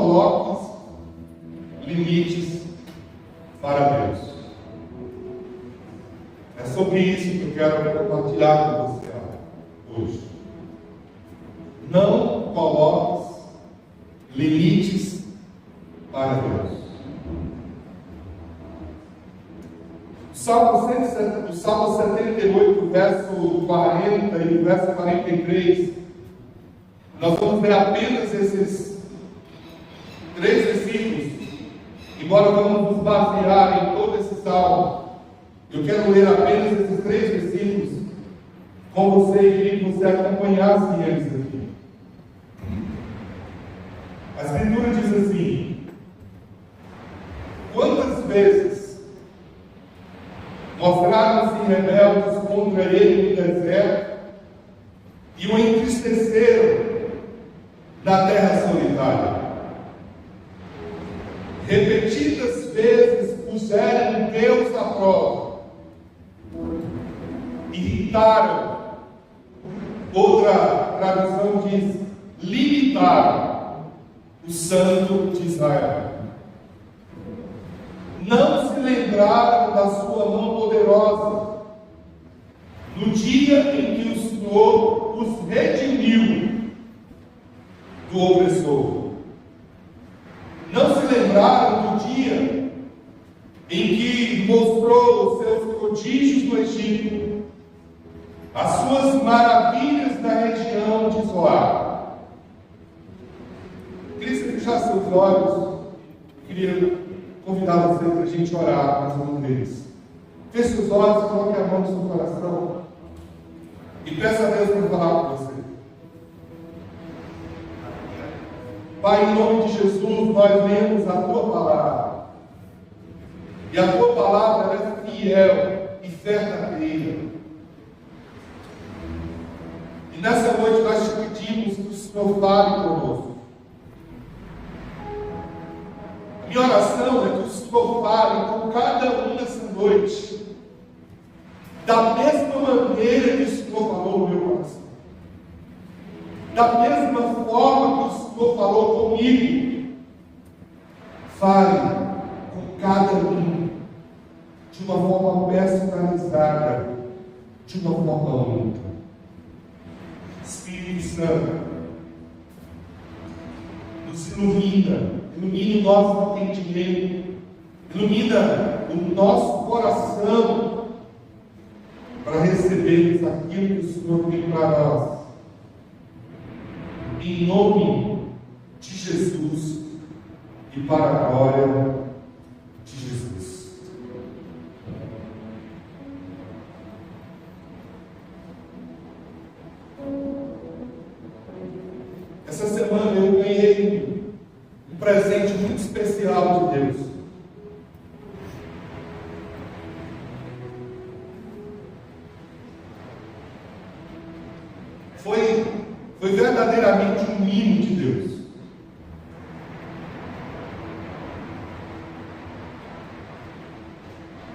coloques limites para Deus. É sobre isso que eu quero compartilhar com você hoje. Não coloques limites para Deus. O Salmo 78, verso 40 e o verso 43, nós vamos ver apenas esses 3 versículos, embora vamos nos basear em todo esse salmo. Eu quero ler apenas esses 3 versículos com você e queria que você acompanhasse eles aqui. A Escritura diz assim: quantas vezes mostraram-se rebeldes contra ele no deserto e o entristeceram na terra solitária. Repetidas vezes puseram Deus à prova, irritaram. Outra tradução diz: limitaram o Santo de Israel. Não se lembraram da sua mão poderosa no dia em que o Senhor os redimiu do opressor. Não se lembraram do dia em que mostrou os seus prodígios no Egito, as suas maravilhas na região de Zoar. Queria você fechar seus olhos. Queria convidar você para a gente orar mais uma vez. Feche seus olhos, coloque a mão no seu coração e peça a Deus para falar com você. Pai, em nome de Jesus, nós lemos a Tua Palavra. E a Tua Palavra é fiel e verdadeira. E nessa noite nós te pedimos que o Senhor fale conosco. Minha oração é que o Senhor fale com cada um nessa noite, da mesma maneira que o Senhor falou no meu coração, da mesma forma que o Senhor falou comigo. Fale com cada um de uma forma personalizada, de uma forma única. Espírito Santo, nos ilumina o nosso entendimento, ilumina o nosso coração para recebermos aquilo que o Senhor tem para nós. Em nome de Jesus e para a glória de Jesus. Essa semana eu ganhei um presente muito especial de Deus. Foi verdadeiramente um mimo de Deus.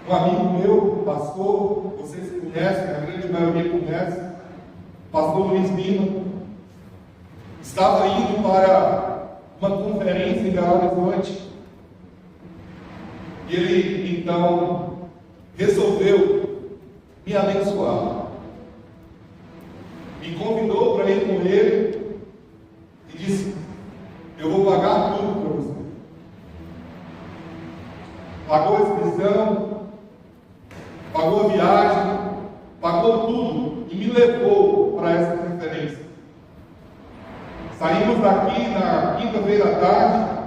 Um amigo meu, pastor, vocês conhecem, a grande maioria conhece, pastor Luiz Lima, estava indo para uma conferência em Belo Horizonte. E ele, então, resolveu me abençoar. Me convidou para ir com ele e disse: eu vou pagar tudo para você. Pagou a inscrição, pagou a viagem, pagou tudo e me levou para essa conferência. Saímos daqui na quinta-feira à tarde,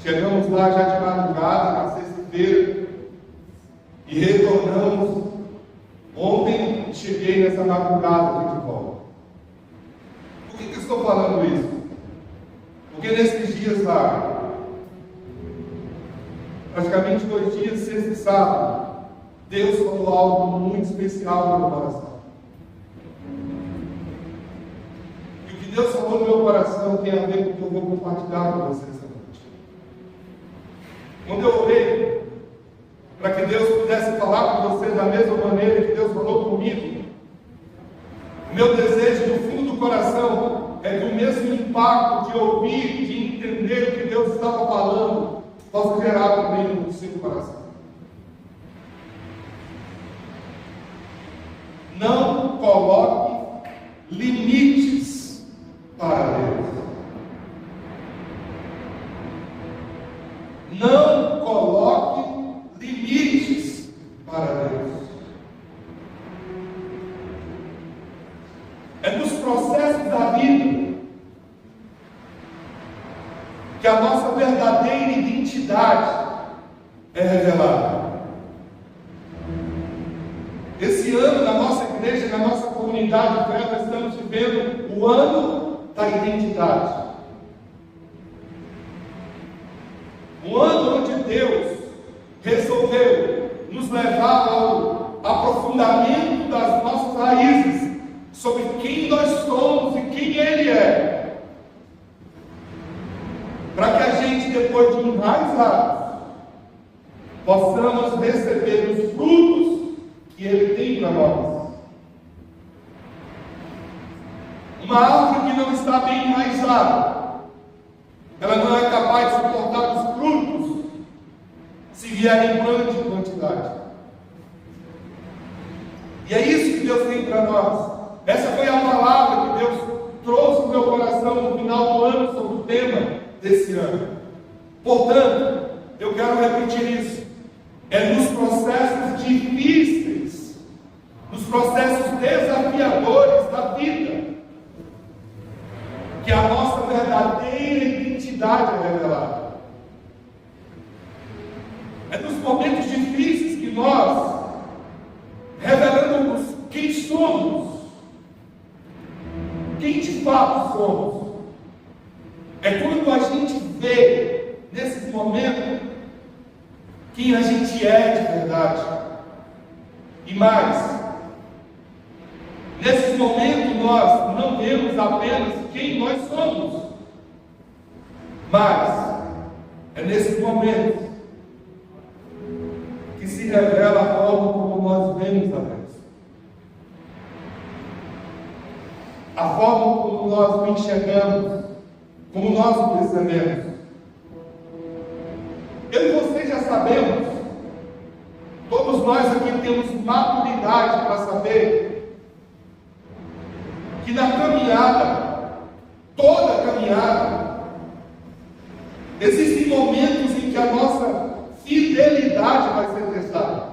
chegamos lá já de madrugada, na sexta-feira, e retornamos. Ontem cheguei nessa madrugada aqui de volta. Por que eu estou falando isso? Porque nesses dias lá, praticamente 2 dias, sexta e sábado, Deus falou algo muito especial no meu coração. E o que Deus falou no meu coração tem a ver com o que eu vou compartilhar com vocês essa noite. Quando eu orei para que Deus pudesse falar com você da mesma maneira que Deus falou comigo, o meu desejo do fundo do coração é que o mesmo impacto de ouvir, de entender o que Deus estava falando, possa gerar também no seu coração. Não coloque limites para Deus. Não coloque limites para Deus. É nos processos da vida que a nossa verdadeira identidade é revelada. Esse ano, na nossa igreja, na nossa comunidade de fé, nós estamos vivendo o ano da identidade. Um ano onde Deus resolveu nos levar ao aprofundamento das nossas raízes, sobre quem nós somos e quem Ele é, para que a gente, depois de enraizados, possamos receber os frutos que Ele tem para nós. Uma árvore que não está bem enraizada, ela não é capaz de suportar os frutos se vier em grande quantidade. E é isso que Deus tem para nós. Essa foi a palavra que Deus trouxe no meu coração no final do ano sobre o tema desse ano. Portanto, eu quero repetir isso. É nos processos difíceis, nos processos desafiadores da vida, que a nossa verdadeira identidade é revelada. É nos momentos difíceis que nós revelamos quem somos, quem de fato somos. É quando a gente vê nesses momentos quem a gente é de verdade. E mais, nesses momentos nós não vemos apenas quem nós somos, mas é nesses momentos que se revela a forma como nós vemos a Deus, a forma como nós o enxergamos, como nós o percebemos. Eu e você já sabemos, todos nós aqui temos maturidade para saber que na caminhada, toda caminhada, existem momentos em que a nossa fidelidade vai ser testada.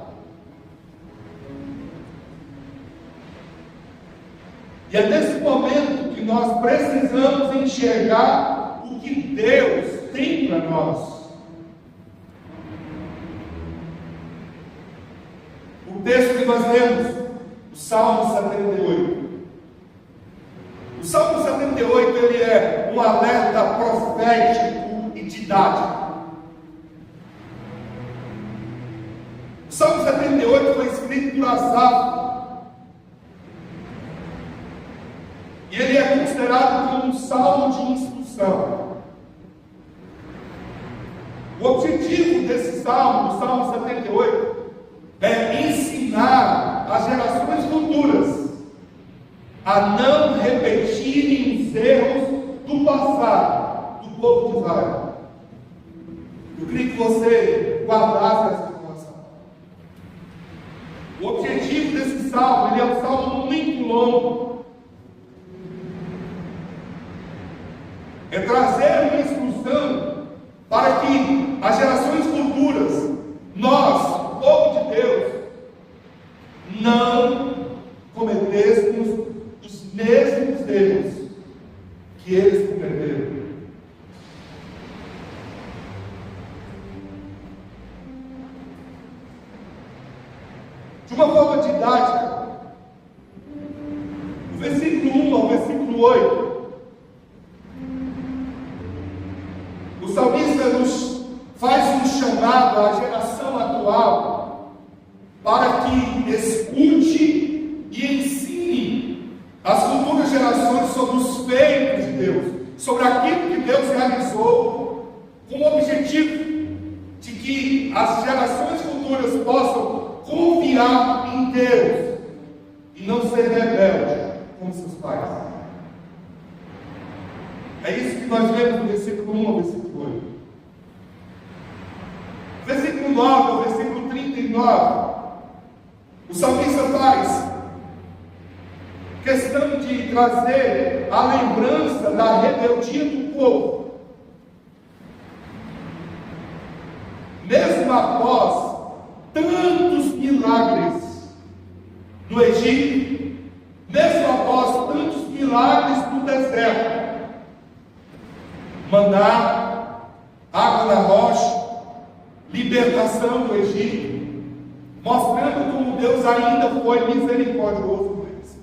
E é nesse momento que nós precisamos enxergar o que Deus tem para nós. O texto que nós lemos, o Salmo 78. O Salmo 78, ele é um alerta profético e didático. O Salmo 78 foi escrito por Asaf. E ele é considerado como um salmo de instrução. O objetivo desse salmo, o Salmo 78, é ensinar as gerações futuras a não repetirem os erros do passado do povo de Israel. Eu queria que você guardasse essa informação. O objetivo desse salmo, ele é um salmo muito longo. É trazer uma instrução para que as gerações futuras, nós, o povo de Deus, não cometêssemos os mesmos erros que eles cometeram. De uma forma didática, do versículo 1 ao versículo 8, o salmista nos faz um chamado à geração atual para que escute e ensine as futuras gerações sobre os feitos de Deus, sobre aquilo que Deus realizou, com o objetivo de que as gerações futuras possam confiar em Deus e não ser rebelde como seus pais. É isso que nós lemos no versículo 1 ao versículo 8. Versículo 9 ao versículo 39. O salmista faz questão de trazer a lembrança da rebeldia do povo. Mesmo após tantos milagres no Egito, mesmo após tantos milagres no deserto, maná, água na rocha, libertação do Egito, mostrando como Deus ainda foi misericordioso com eles.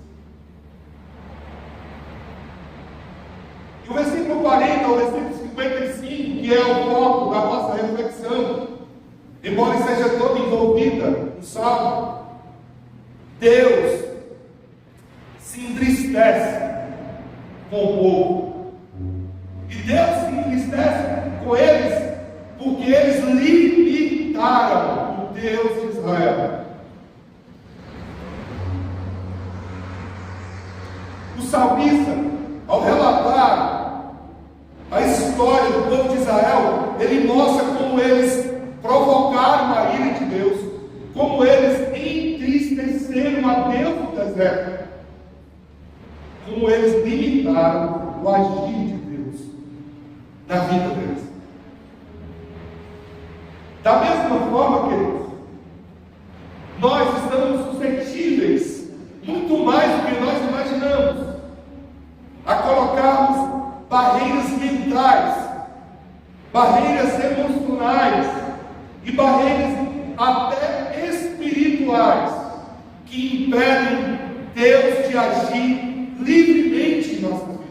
E o versículo 40 ao versículo 55, que é o foco da nossa reflexão, embora seja toda envolvida no Salmo, Deus se entristece com o povo. E Deus se entristece com eles porque eles limitaram o Deus de Israel. O salmista, ao relatar a história do povo de Israel, ele mostra como eles provocaram a ira de Deus, como eles entristeceram a Deus no deserto, como eles limitaram o agir de Deus na vida deles. Da mesma forma, queridos, nós estamos suscetíveis, muito mais do que nós imaginamos, a colocarmos barreiras mentais, barreiras emocionais e barreiras até espirituais que impedem Deus de agir livremente em nossas vidas.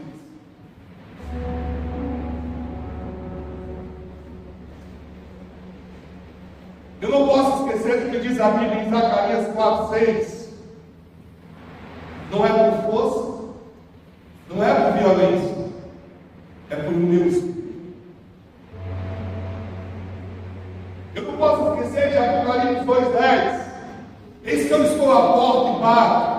Eu não posso esquecer do que diz a Bíblia em Zacarias 4:6. Não é por força, não é por violência, é por meu espírito. Eu não posso esquecer de Apocalipse 2:10. Eis que eu estou à porta e bato.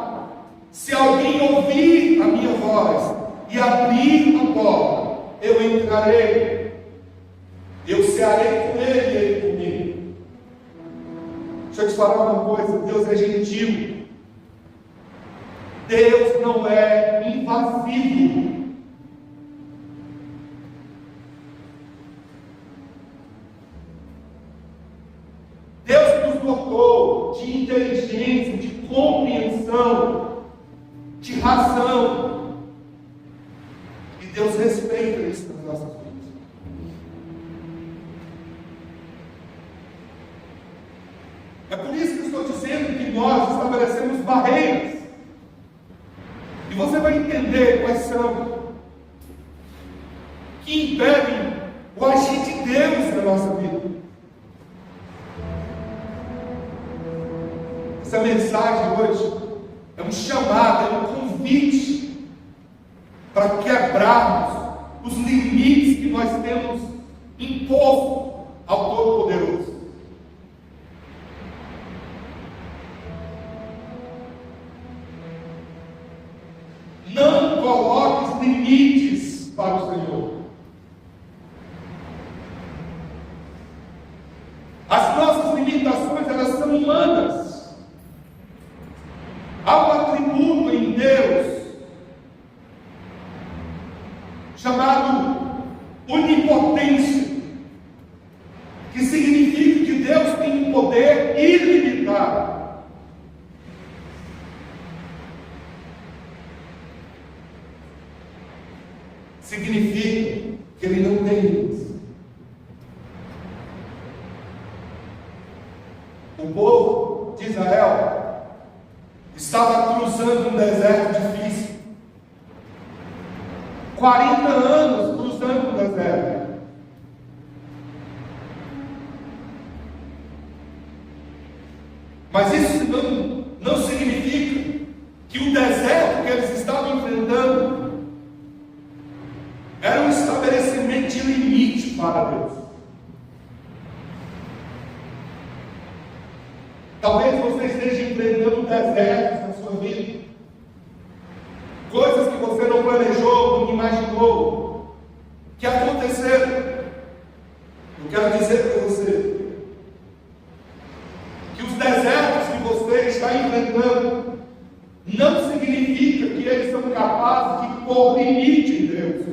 Se alguém ouvir a minha voz e abrir a porta, eu entrarei. Eu cearei com ele e ele comigo. Deixa eu te falar uma coisa: Deus é gentil. Deus não é invasivo. Deus nos dotou de inteligência, de compreensão, de razão. E Deus respeita isso nas nossas vidas. É por isso que eu estou dizendo que nós estabelecemos barreiras. E você vai entender quais são, que impedem o agir de Deus na nossa vida. Essa mensagem hoje é um chamado, é um convite para quebrarmos os limites que nós temos imposto ao Todo-Poderoso. Não coloque limites para o Senhor. As nossas limitações, elas são humanas. Há um atributo em Deus chamado onipotência, que significa que Deus tem um poder ilimitado. Significa que Ele não tem limites. O povo de Israel estava cruzando um deserto difícil. 40 anos cruzando um deserto. Mas isso não significa que o deserto que eles estavam enfrentando era um estabelecimento de limite para Deus. Talvez você esteja enfrentando desertos na sua vida, coisas que você não planejou, não imaginou, que os desertos que você está enfrentando não significa que eles são capazes de pôr limite em Deus.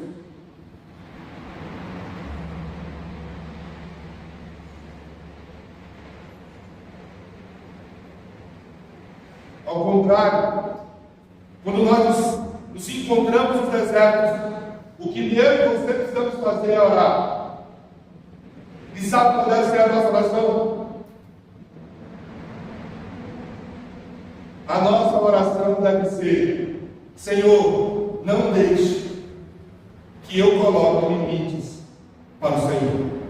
Ao contrário, quando nós nos encontramos nos desertos, o que eu e você precisamos fazer é orar. E sabe qual deve ser a nossa oração? A nossa oração deve ser: Senhor, não deixe que eu coloque limites para o Senhor.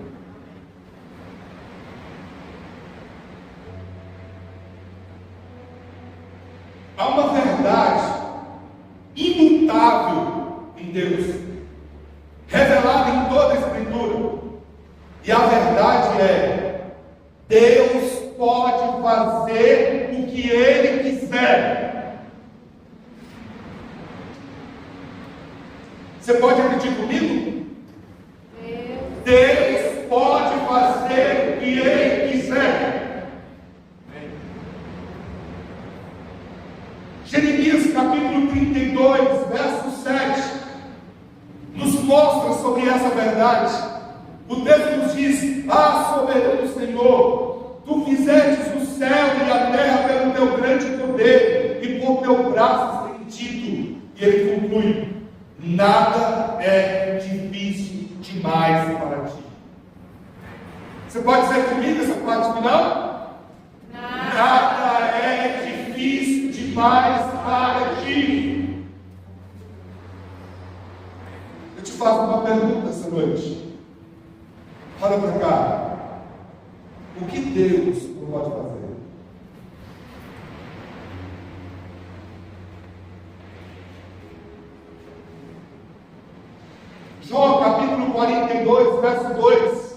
Há uma verdade imutável em Deus, revelada em toda a Escritura. E a verdade é: Deus pode fazer o que Ele quiser. Você pode repetir comigo? Deus pode fazer o que Ele quiser. Jeremias capítulo 32, verso 7, nos mostra sobre essa verdade. O texto nos diz: ah, soberano Senhor, tu fizestes o céu e a terra pelo teu grande poder e por teu braço estendido. E ele conclui: nada é difícil demais para ti. Você pode dizer comigo essa parte final? Nada é difícil demais para ti. Eu te faço uma pergunta essa noite. Olha para cá. O que Deus não pode fazer? Jó capítulo 42, verso 2.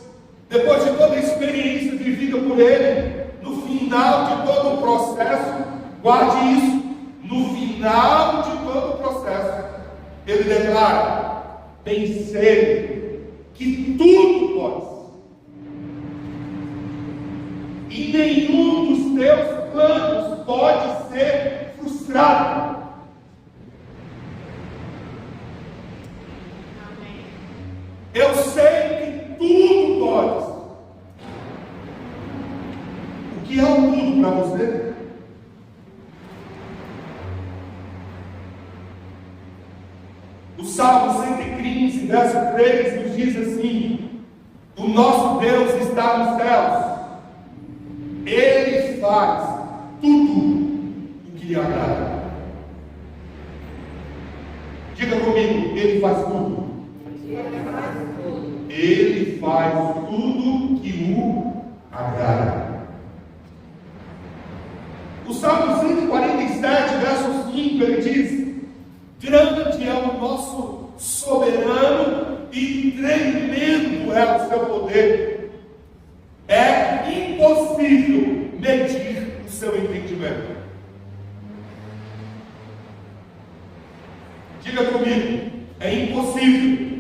Depois de toda a experiência vivida por ele, no final de todo o processo, guarde isso, no final de todo o processo, ele declara: bem sei que tudo podes, e nenhum dos teus planos pode ser frustrado. Eu sei que tudo podes. O que é o tudo para você? O Salmo 115, verso 3 nos diz assim: o nosso Deus está nos céus, Ele faz tudo o que lhe agrada. Diga comigo: Ele faz tudo. Ele faz tudo que o agrada. O Salmo 147, verso 5, ele diz: grande é o nosso soberano e tremendo é o seu poder. É impossível medir o seu entendimento. Diga comigo: é impossível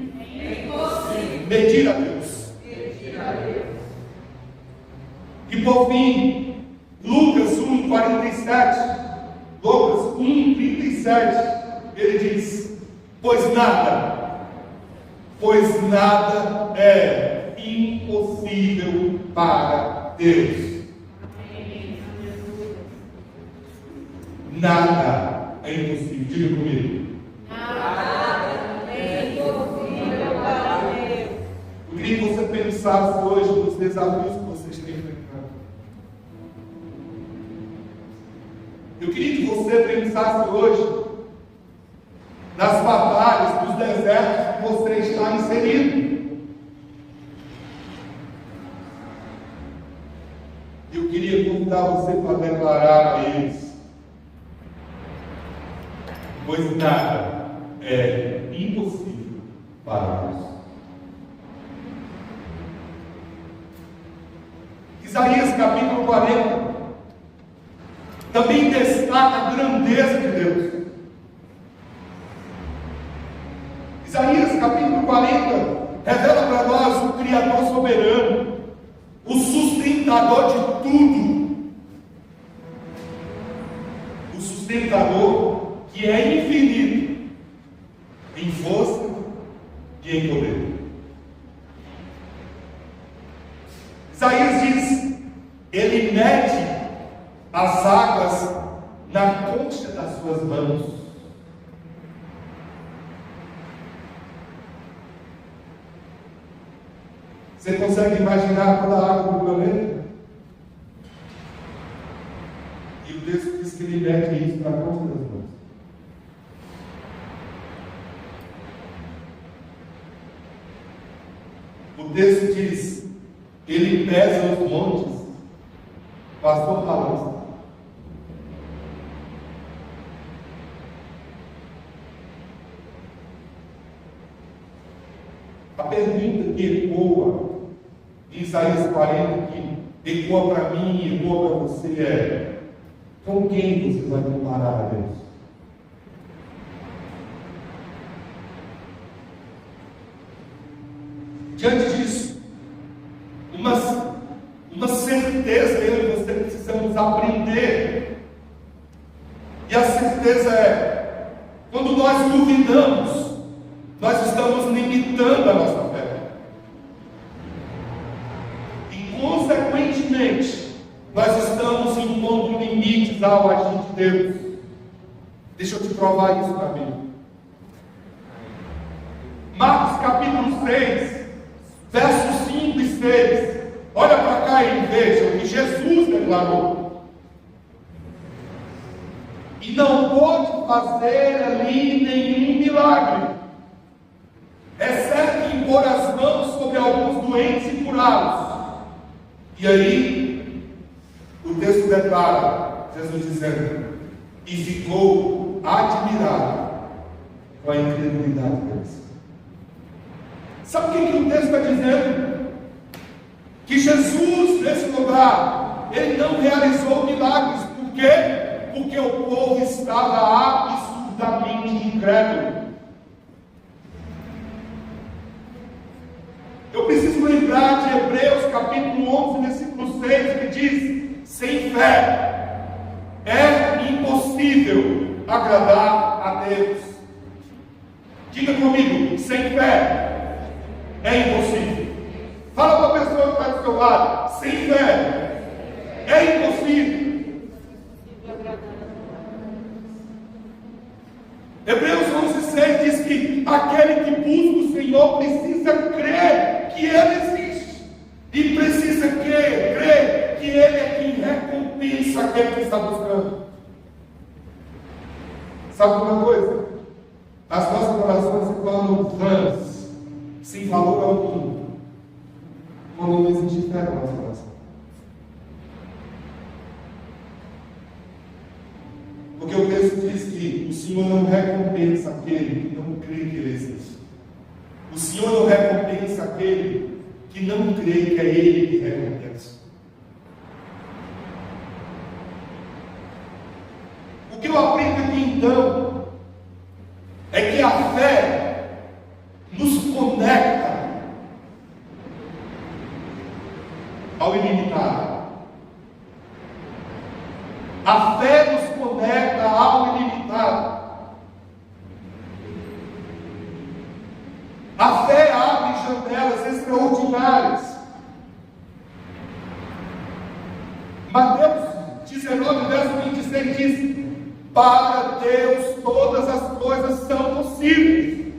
medir a Deus. E por fim, Lucas 1:47, Lucas 1:37, ele diz: pois nada é impossível para Deus. Nada é impossível. Diga comigo: nada é impossível para Deus. Eu queria que você pensasse hoje nos desafios que você está enfrentando. Eu queria que você pensasse hoje nas batalhas, nos desertos que você está inserido. Eu queria convidar você para declarar a eles: pois nada é impossível para Deus. Isaías capítulo 40 também destaca a grandeza de Deus. Isaías capítulo 40 revela para nós o Criador soberano, o sustentador de tudo, sustentador, que é infinito em força e em poder. Isaías diz: ele mede as águas na concha das suas mãos. Você consegue imaginar toda a água do planeta? E o texto diz que ele mede isso na concha das mãos. O texto diz: ele pesa os montes com a sua balança. A pergunta que ecoa em Isaías 40, que ecoa para mim e ecoa para você é: com quem você vai comparar a Deus? Diante disso, uma certeza eu e você precisamos aprender. E a certeza é: quando nós duvidamos, nós estamos limitando a nossa fé. E, consequentemente, nós estamos impondo limites ao agir de Deus. Deixa eu te provar isso para mim. Marcos capítulo 6, versos 5 e 6. Olha para cá e veja o que Jesus declarou. E não pôde fazer ali nenhum milagre, exceto impor as mãos sobre alguns doentes e curá-los. E aí, o texto declara, Jesus dizendo: e ficou admirado com a incredulidade deles. Sabe o que o texto está dizendo? Que Jesus, nesse lugar, ele não realizou milagres. Por quê? Porque o povo estava absurdamente incrédulo. Eu preciso lembrar de Hebreus capítulo 11, versículo 6, que diz: sem fé é impossível agradar a Deus. Diga comigo: sem fé é impossível. Fala para a pessoa que está do seu lado: sem fé é impossível. Hebreus 11,6 diz que aquele que busca o Senhor precisa crer que Ele existe. E precisa crer que Ele é quem recompensa aquele que está buscando. Sabe uma coisa? As nossas orações se tornam vãs, sem valor algum, quando não existe fé na nossa oração. Porque o texto diz que o Senhor não recompensa aquele que não crê que Ele existe. O Senhor não recompensa aquele que não crê que é Ele que recompensa. O que eu aprendo aqui então é que a fé nos conecta ao ilimitado. A fé nos conecta ao ilimitado. A fé abre janelas extraordinárias. Mateus 19, verso 26 diz: para Deus todas as coisas são possíveis.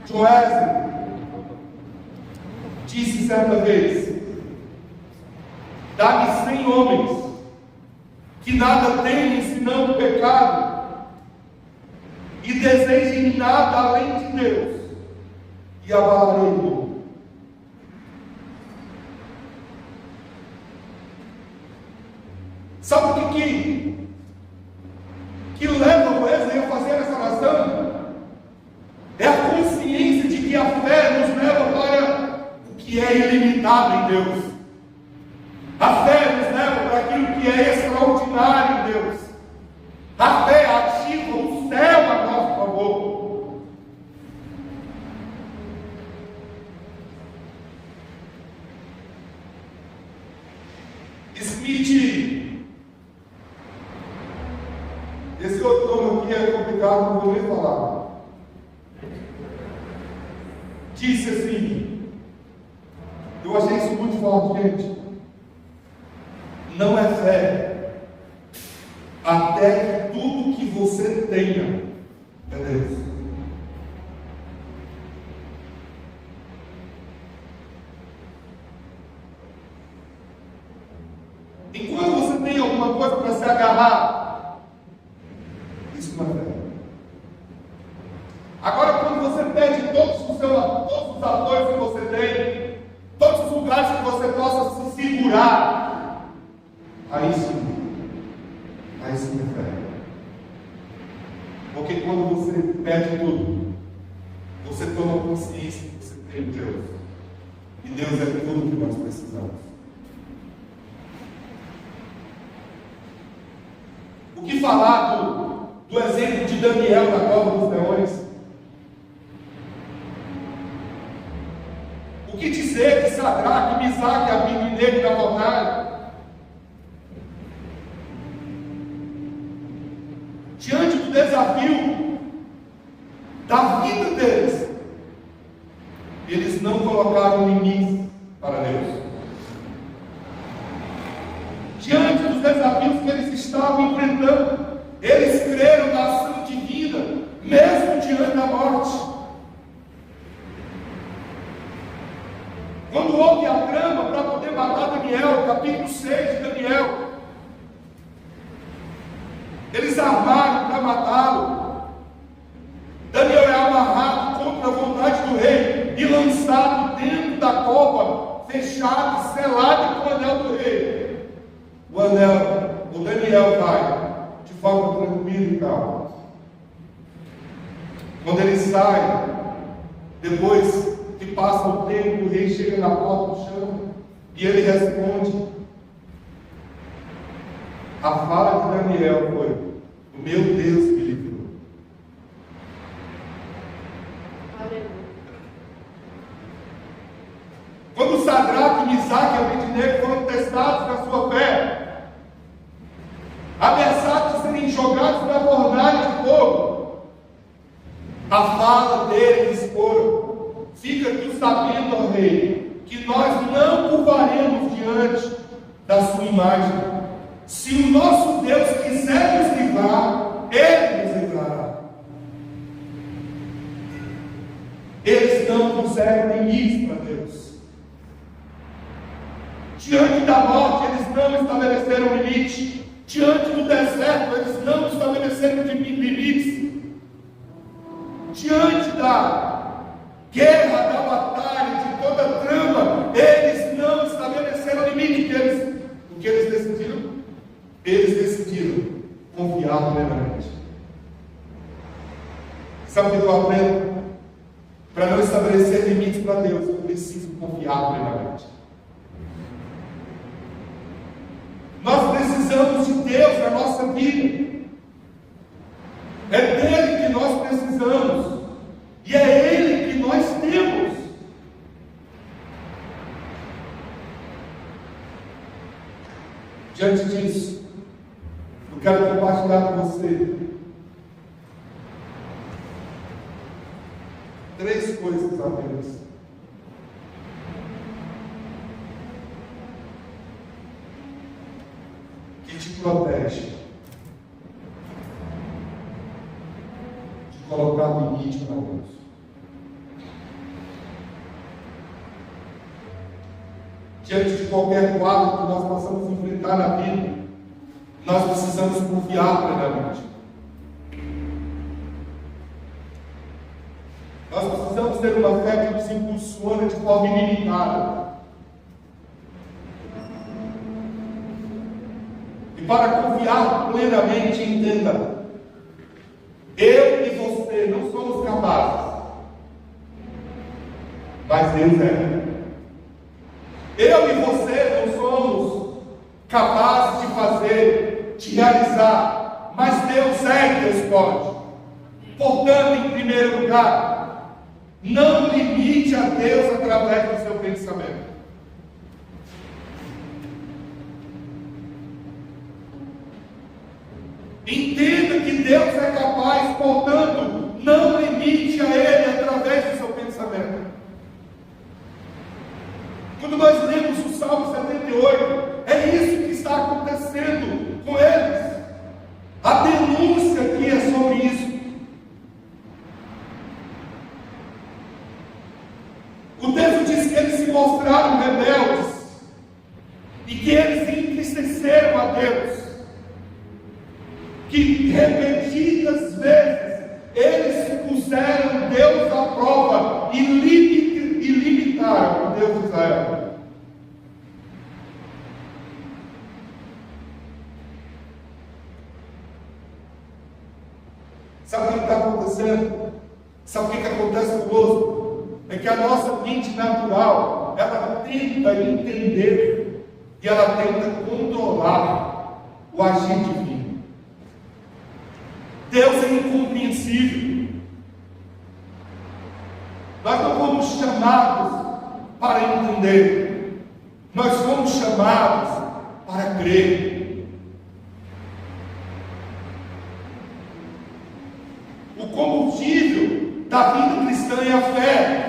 Joésio disse certa vez: dá-me 100 homens que nada temem senão o pecado e desejem nada além de Deus, e abalarei o mundo. Sabe o que leva o Wesley a fazer essa oração? É a consciência de que a fé nos leva para o que é ilimitado em Deus. A fé nos leva para aquilo que é extraordinário em Deus. A fé ativa o céu a nosso favor. Smith, esse outro nome aqui é complicado, não vou nem falar. Disse assim, eu achei isso muito forte, gente. Não é fé até que tudo que você tenha é Deus. Enquanto você tem alguma coisa para se agarrar, isso não é fé. Agora, quando você perde todos os apoios que você tem, todos os lugares que você possa se segurar, aí sim é fé. Porque quando você perde tudo, você toma consciência que você tem Deus. E Deus é tudo que nós precisamos. O que falar do exemplo de Daniel na cova dos leões? O que dizer de Sadraque, Misaque, Abednego e Abednego? Diante do desafio da vida deles, eles não colocaram limites para Deus. Diante dos desafios que eles estavam enfrentando, eles creram na ação divina, mesmo diante da morte. Quando houve a trama para poder matar Daniel, capítulo 6 de Daniel, eles armaram para matá-lo. Daniel é amarrado contra a vontade do rei e lançado dentro da cova, fechado, selado com o anel do rei. O Daniel vai de forma tranquila e calma. Quando ele sai, depois que passa o tempo, o rei chega na porta do chão e ele responde. A fala de Daniel foi: o meu Deus me livrou. Quando Sadraque, Misaque e Abednego foram testados na sua fé, ameaçados de serem jogados na fornalha de fogo, a fala deles foi: fica tu sabendo, ó rei, que nós não curvaremos diante da sua imagem. Se o nosso Deus quiser nos livrar, Ele nos livrará. Eles não puseram limites para Deus. Diante da morte, eles não estabeleceram limite. Diante do deserto, eles não estabeleceram limites. Diante da guerra, da batalha, de toda a trama, eles não estabeleceram limite. O que eles decidiram? Eles decidiram confiar plenamente. Sabe o que eu aprendo? Para não estabelecer limites para Deus, eu preciso confiar plenamente. Nós precisamos de Deus na nossa vida. É dele que nós precisamos. E é Ele que nós temos. Diante disso, eu quero compartilhar com você 3 coisas apenas. Que te protege de colocar limite para Deus. Diante de qualquer quadro que nós possamos enfrentar na vida, nós precisamos confiar plenamente. Nós precisamos ter uma fé que nos impulsiona de forma ilimitada. E para confiar plenamente, entenda: eu e você não somos capazes, mas Deus é. Eu e você não somos capazes de fazer, de realizar, mas Deus é e Deus pode. Portanto, em primeiro lugar, não limite a Deus através do seu pensamento. Entenda que Deus é capaz, portanto, não limite a Ele através do seu pensamento. Quando nós lemos o Salmo 78, é isso que está acontecendo com eles. A denúncia aqui é sobre isso. O texto diz que eles se mostraram rebeldes e que eles entristeceram a Deus, que repetidas vezes eles puseram Deus à prova e limitaram o Deus de Israel. Sabe o que está acontecendo? Sabe o que acontece conosco? É que a nossa mente natural, ela tenta entender e ela tenta controlar o agir divino. Deus é incompreensível. Nós não fomos chamados para entender, nós fomos chamados para crer. O combustível da vida cristã é a fé.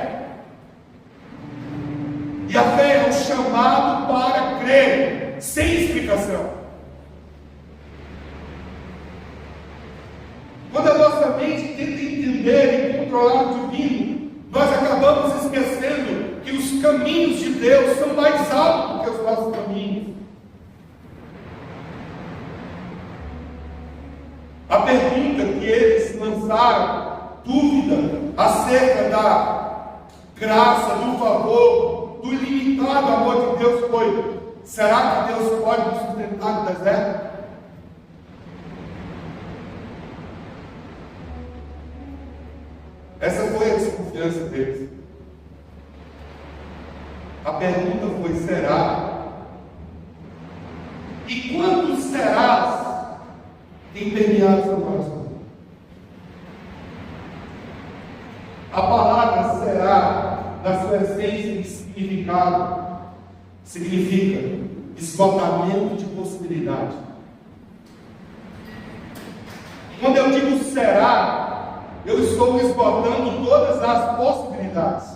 E a fé é um chamado para crer, sem explicação. Quando a nossa mente tenta entender e controlar o divino, nós acabamos esquecendo que os caminhos de Deus são mais altos do que os nossos caminhos. A pergunta que eles lançaram, dúvida acerca da graça, do favor, do ilimitado amor de Deus foi: será que Deus pode nos sustentar no deserto? Essa foi a desconfiança deles. A pergunta foi: será? E quantos serás tem permeado seu coração? A palavra será, na sua essência e significado, significa esgotamento de possibilidade. Quando eu digo será, eu estou esgotando todas as possibilidades.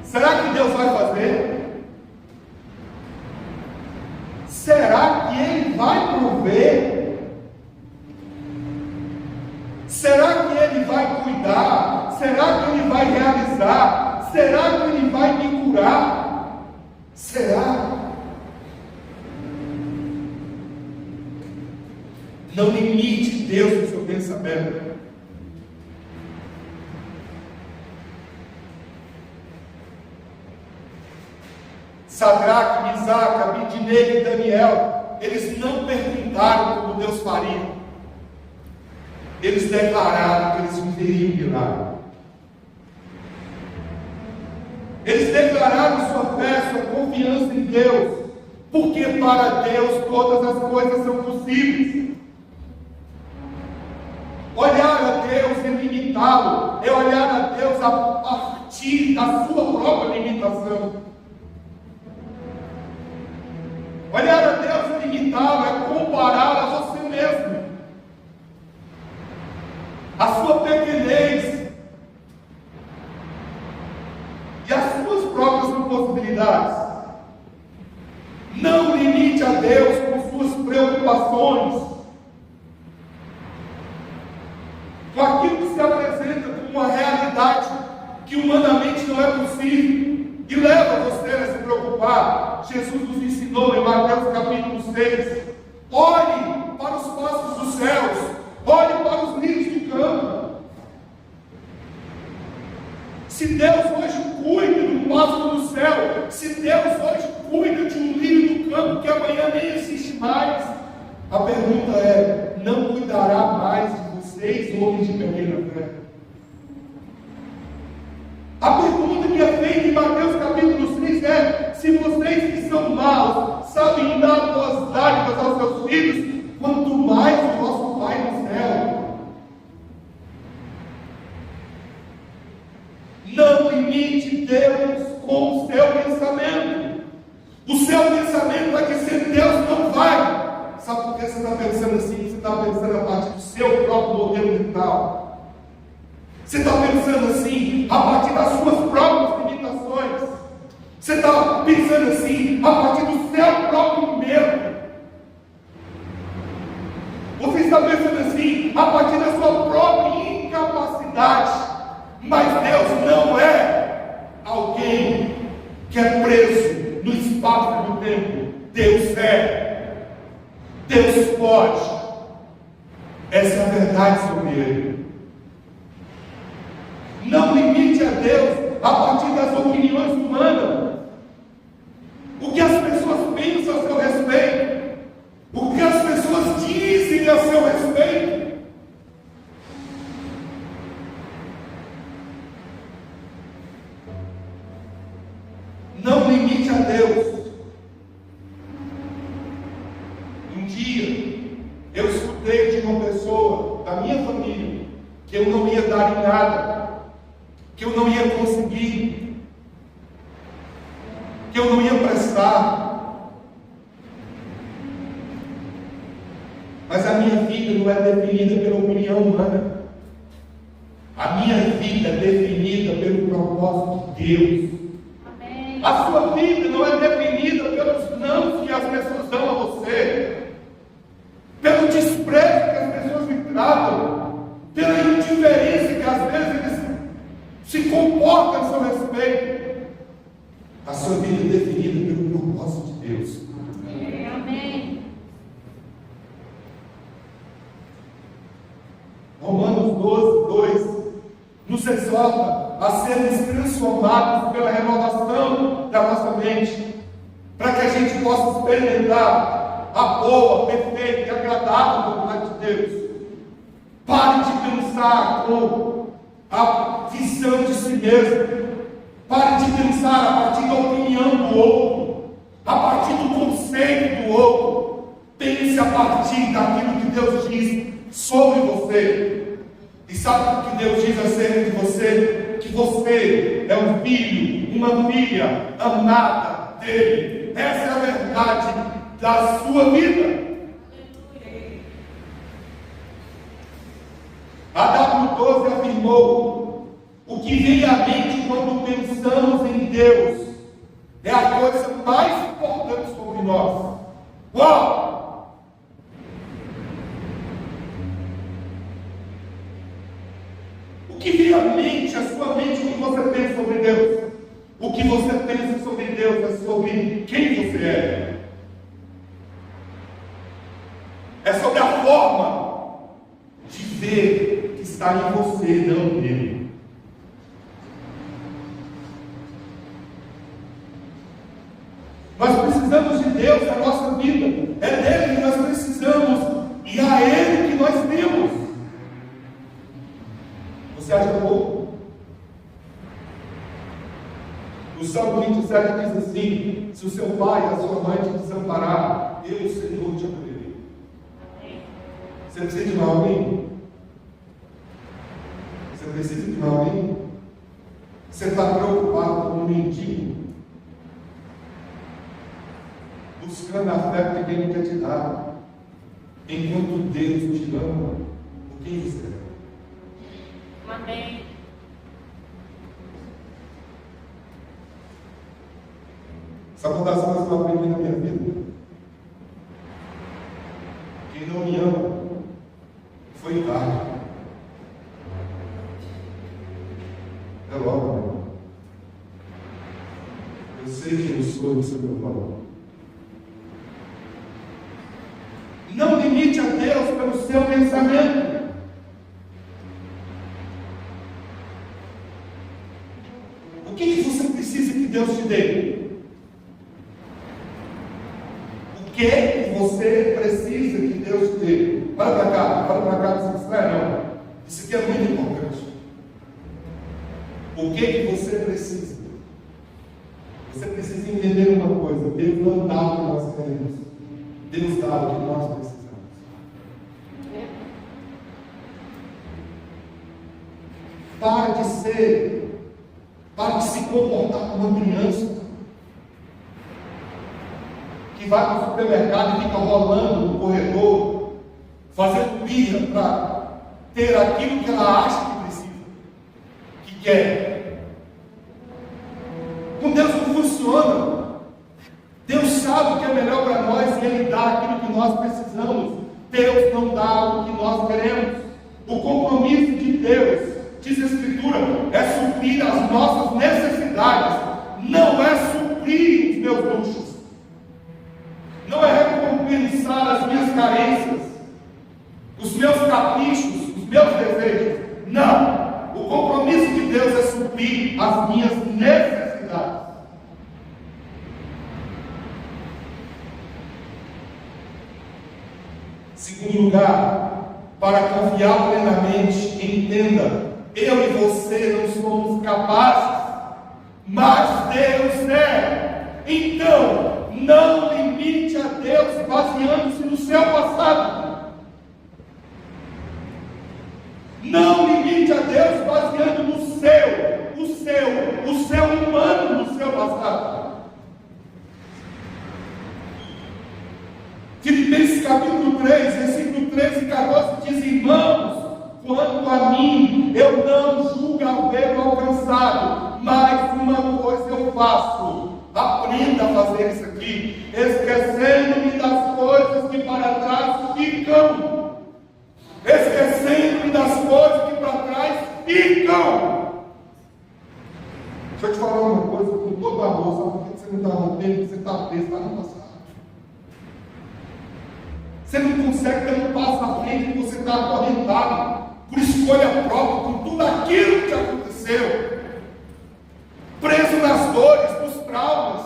Será que Deus vai fazer? Será que Ele vai prover? Será que Ele vai cuidar? Será que Ele vai realizar? Será que Ele vai me curar? Será? Não limite Deus no seu pensamento. Sadraque, Misaque, Abednego e Daniel, eles não perguntaram como Deus faria. Eles declararam que eles viveriam milagre. Eles declararam sua fé, sua confiança em Deus, porque para Deus todas as coisas são possíveis. Olhar a Deus e limitá-lo é olhar a Deus a partir da sua própria limitação. Olhar a Deus e limitá-lo é compará-lo a você mesmo, a sua pequenez e as suas próprias impossibilidades. Não limite a Deus com suas preocupações, com aquilo que se apresenta como uma realidade que humanamente não é possível e leva você a se preocupar. Jesus nos ensinou em Mateus capítulo 6: olhe para os pastos dos céus, olhe para os lírios do campo. Se Deus hoje cuida do pasto do céu, se Deus hoje cuida de um lírio do campo que amanhã nem existe mais, a pergunta é: não cuidará mais de vocês, homens de pequena fé? A pergunta que é feita em Mateus capítulo 6 é: se vocês que são maus sabem dar boas dádivas aos seus filhos, quanto mais o vosso Pai no céu. Não limite Deus com o seu pensamento. O seu pensamento é que se Deus não vai, Sabe por que você está pensando assim? Você está pensando a partir do seu próprio modelo mental. Você está pensando assim a partir das suas próprias limitações. Você está pensando assim a partir do seu próprio medo. Você está pensando assim a partir da sua própria incapacidade. Mas Deus não é alguém que é preso no espaço do tempo. Deus é. Deus pode. Essa é a verdade sobre Ele. Não limite a Deus a partir das opiniões humanas. O que as pessoas pensam a seu respeito. O que as pessoas dizem a seu respeito. Não limite a Deus. Um dia, eu escutei de uma pessoa da minha família que eu não ia dar em nada, que eu não ia conseguir, que eu não ia prestar. Mas a minha vida não é definida pela opinião humana. A minha vida é definida pelo propósito de Deus. Amém. A sua vida não é definida pelos não que as pessoas dão a você, pelo desprezo que as pessoas me tratam, pela indiferença que às vezes eles se comportam a seu respeito. A sua vida é definida pelo propósito de Deus. Amém. Romanos 12:2 nos exorta a sermos transformados pela renovação da nossa mente, para que a gente possa experimentar a boa, perfeita e agradável vontade de Deus. Pare de pensar com a visão de si mesmo. Pare de pensar a partir da opinião do outro, a partir do conceito do outro. Pense a partir daquilo que Deus diz sobre você. E sabe o que Deus diz acerca de você? Que você é um filho, uma filha amada dele. Essa é a verdade da sua vida. A W12 afirmou: o que vem à mente quando pensamos em Deus é a coisa mais importante sobre nós. Uau! O que vem à mente, a sua mente, o que você pensa sobre Deus? O que você pensa sobre Deus é sobre quem você é. É sobre a forma de ver que está em você, não nele. Nós precisamos de Deus na nossa vida. É dele que nós precisamos e a Ele que nós temos. Você acha pouco? O Salmo 27 diz assim: se o seu pai e a sua mãe te desamparar, eu, Senhor, te acolherei. Você precisa de alguém? Você precisa de alguém? Você está preocupado com um mendigo, buscando afeto que quem não quer te dar, enquanto Deus te ama por quem você é. Amém. Sabe uma das coisas que eu aprendi na minha vida? Quem não me ama foi tarde. É logo, meu. Eu sei que eu sou do seu valor. Não limite a Deus pelo seu pensamento. O que você precisa que Deus te dê? O que você precisa que Deus te dê? Olha para cá, não se distrai não. Isso aqui é muito importante. O que você precisa? Você precisa entender uma coisa: Deus não dá o que nós queremos, Deus dá o que nós precisamos. Para de se comportar como uma criança que vai para o supermercado e fica rolando no corredor, fazendo birra para ter aquilo que ela acha que precisa, que quer. Com Deus não funciona. Deus sabe o que é melhor para nós e Ele dá aquilo que nós precisamos. Deus não dá o que nós queremos. O compromisso de Deus, diz a Escritura, é suprir as nossas necessidades, não é suprir os meus luxos, não é recompensar as minhas carências, os meus caprichos, os meus desejos. Não, o compromisso de Deus é suprir as minhas necessidades. Segundo lugar, para confiar plenamente, entenda, eu e você não somos capazes, mas Deus é. Então, não limite a Deus baseando-se no seu passado. Não limite a Deus baseando no seu humano, no seu passado. Filipenses capítulo 3, versículo 13 e 14 diz: irmãos, quanto a mim, eu não julgo haver alcançado, mas uma coisa eu faço. Aprenda a fazer isso aqui, esquecendo-me das coisas que para trás ficam. Esquecendo-me das coisas que para trás ficam. Deixa eu te falar uma coisa com todo amor, sabe por que você não está rompendo? Você está preso, está no passado. Você não consegue ter um passo à frente, você está acorrentado por escolha própria, por tudo aquilo que aconteceu, preso nas dores, nos traumas,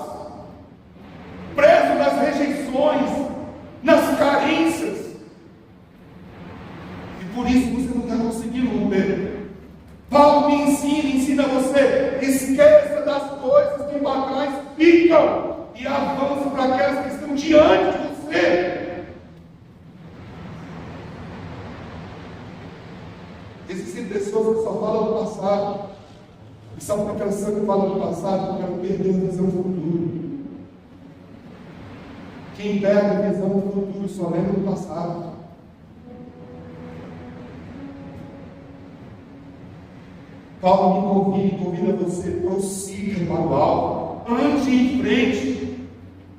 preso nas rejeições, nas carências, e por isso você não está conseguindo romper. Paulo me ensina você: esqueça das coisas que para trás ficam e avance para aquelas que estão diante de você. Existem pessoas que só falam do passado, e só porque elas sempre falam do passado, porque elas perderam a visão do futuro. Quem perde a visão do futuro só lembra do passado. Paulo me convida você: prossiga para o alto, ande em frente.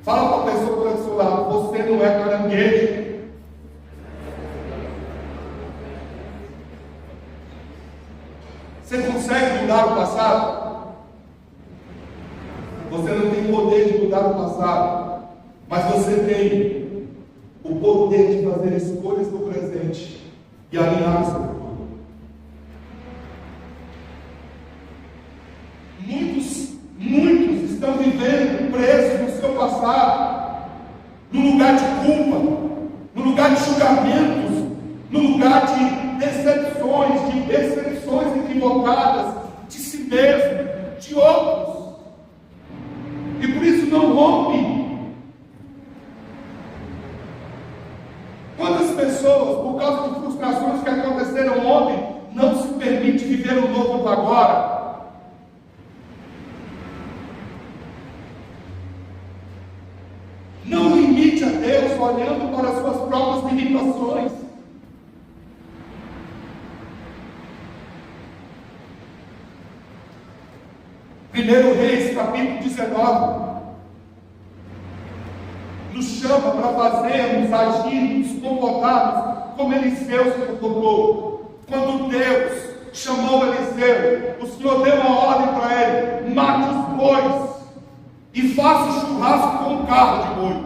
Fala para a pessoa que está do seu lado: você não é caranguejo. Você consegue mudar o passado? Você não tem poder de mudar o passado, mas você tem o poder de fazer escolhas no presente e alinhar o seu futuro. Muitos estão vivendo presos no seu passado, no lugar de culpa, no lugar de julgamentos, no lugar de percepções equivocadas de si mesmo, de outros, e por isso não rompe. Quantas pessoas, por causa de frustrações que aconteceram ontem, não se permite viver o novo do agora? Não limite a Deus olhando para as suas próprias limitações. Primeiro Reis, capítulo 19, nos chama para fazermos, agirmos, comportarmos como Eliseu se comportou. Quando Deus chamou Eliseu, o Senhor deu uma ordem para ele: mate os bois e faça churrasco com um carro de boi.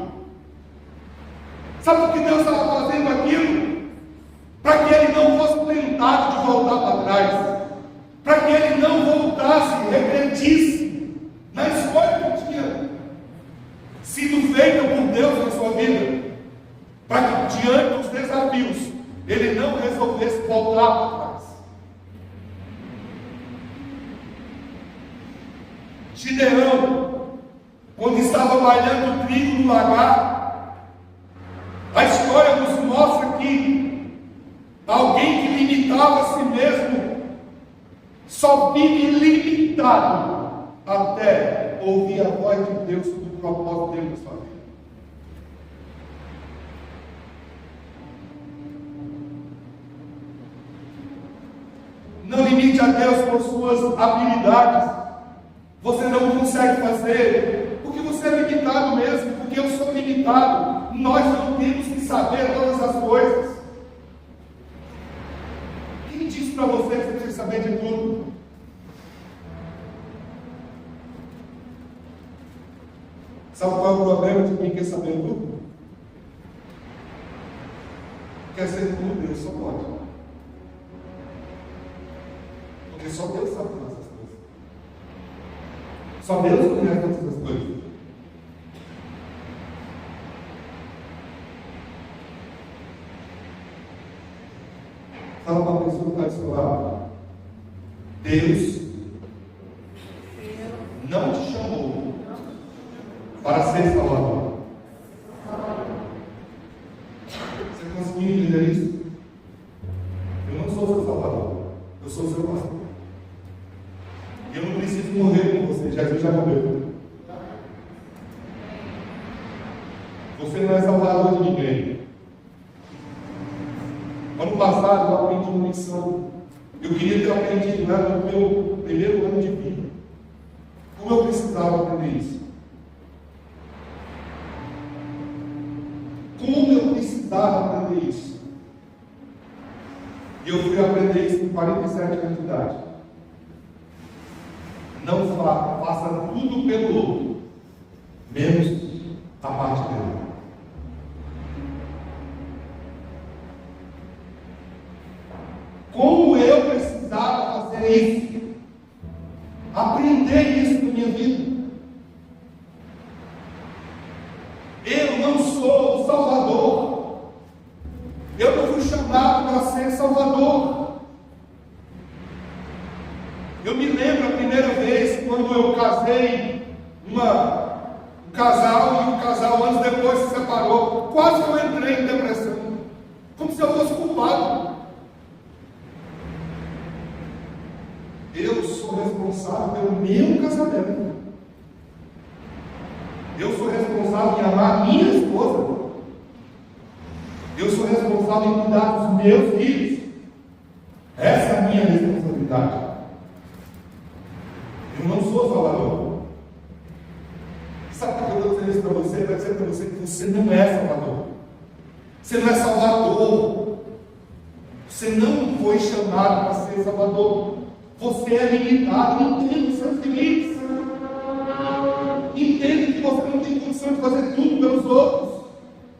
Sabe por que Deus estava fazendo aquilo? Para que ele não fosse tentado de voltar para trás, para que ele não voltasse, regredisse na escolha que tinha sido feita por Deus na sua vida, para que diante dos desafios ele não resolvesse voltar para trás. Gideão, quando estava malhando trigo no lagar, a história nos mostra que alguém que limitava a si mesmo só vive limitado até ouvir a voz de Deus sobre o propósito dele na sua vida. limite a Deus por suas habilidades. Você não consegue fazer, porque você é limitado mesmo, porque eu sou limitado. Nós não temos que saber todas as coisas. Quem disse para você que você precisa saber de tudo? Sabe qual é o problema de quem quer saber tudo? Quer ser tudo, Deus só pode. Porque só Deus sabe todas essas coisas. Só Deus conhece todas essas coisas. Fala para a pessoa que está do seu lado. Deus não te chamou para ser salvador. Você conseguiu entender isso? Eu não sou seu salvador. Eu sou seu pastor. E eu não preciso morrer com você. Jesus já morreu. Você não é salvador de ninguém. Ano passado eu aprendi uma lição. Eu queria ter aprendido ela no meu primeiro ano de vida. Como eu precisava aprender isso? Como eu precisava aprender isso? E eu fui aprender isso com 47 anos de idade. Não faça tudo pelo outro, menos a parte dele. Como eu precisava fazer isso? Aprender isso na minha vida. Eu não sou o Salvador. Eu não fui chamado para ser Salvador. Eu me lembro a primeira vez quando eu casei um casal, e o casal anos depois se separou. Quase que eu entrei em depressão. Como se eu fosse culpado. Eu sou responsável pelo meu casamento. Eu sou responsável em amar minha esposa. Eu sou responsável em cuidar dos meus filhos. Essa é a minha responsabilidade. Eu não sou salvador. Sabe por que eu estou dizendo isso para você? Para dizer para você que você não é salvador. Você não é salvador. Você não foi chamado para ser salvador. Você é limitado. Entenda os seus limites. Entenda que você não tem condição de fazer tudo pelos outros.